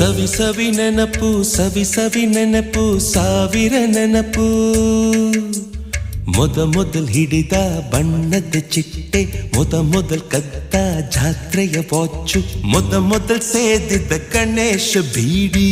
ಸವಿ ಸವಿ ನೆನಪು ಸವಿ ಸವಿ ನೆನಪು ಸಾವಿರ ನೆನಪು ಮೊದಲ್ ಹಿಡಿದ ಬಣ್ಣದ ಚಿಟ್ಟೆ ಮೊದಲ್ ಕದ್ದ ಜಾತ್ರೆಯ ವಾಚು ಮೊದಲ್ ಸೇದಿದ್ದ ಗಣೇಶ ಬೀಡಿ